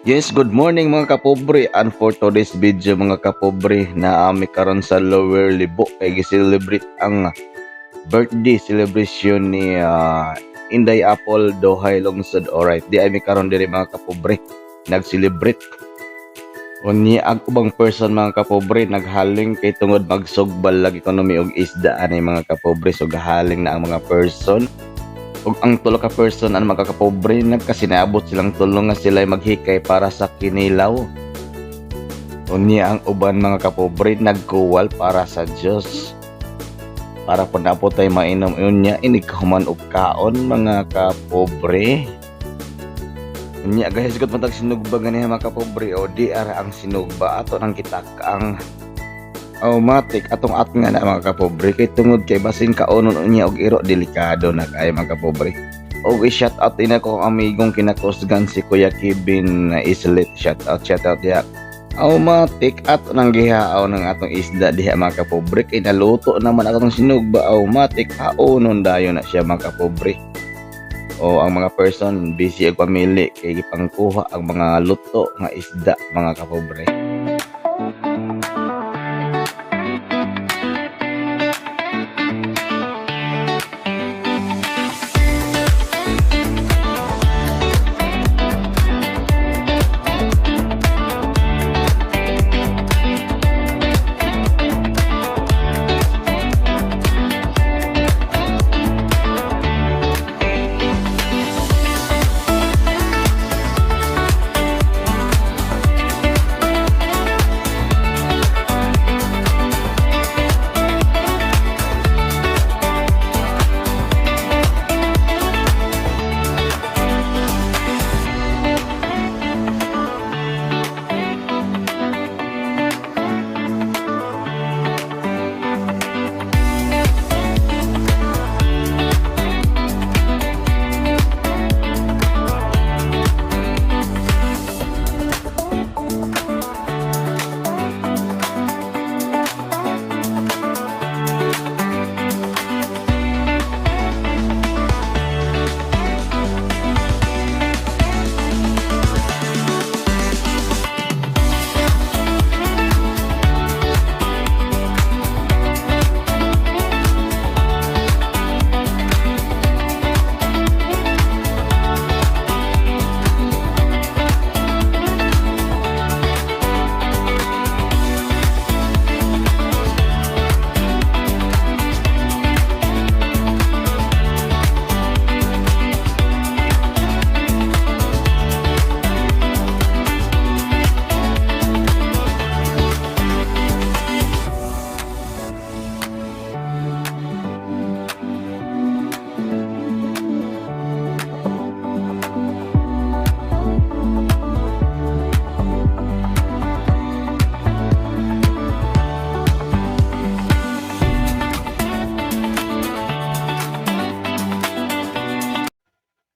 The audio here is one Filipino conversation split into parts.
Yes, good morning mga kapobre. And for today's video mga kapobre, naami karon sa Lower Libo kay gi-celebrate ang birthday celebration ni Inday Apple Dohay Lungsod. Alright, di ay mi karon diri mga kapobre nag-celebrate. Unya ang ubang person mga kapobre naghaling kay tungod magsugbal lag ekonomi og isda ani mga kapobre, so gahaling na ang mga person. Ug ang tulo ka person ang magkakapobre nagkasinaabot silang tulong nga sila maghikay para sa kinilaw. Unya ang uban mga kapobre nagkuwal para sa Dios. Para po na po tayo mainom unya inighuman og kaon mga kapobre. Unya guys, gud matag sinugba ganiha mga kapobre o di ara ang sinugba ato nang kita ang automatic atong at nga na mga kapobre kay tungod kay basin kaunon niya og iro delikado na kay mga kapobre. Og i-shout out ina ko ang amigong kinakusgan si Kuya Kevin na Islet, shout out diha. Automatic at nang gihaaw ng atong isda diha mga kapobre kay naluto naman atong sinugba, automatic kaunon dayon na siya mga kapobre. O ang mga person busy og pamili kay gipangkuha ang mga luto nga isda mga kapobre.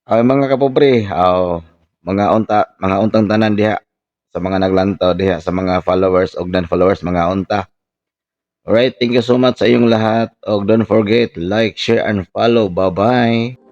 Ay mga kapobre, mga untang tanan diha sa mga naglantaw diha sa mga followers og non-followers mga unta. Alright, thank you so much sa inyong lahat og don't forget like, share and follow. Bye-bye.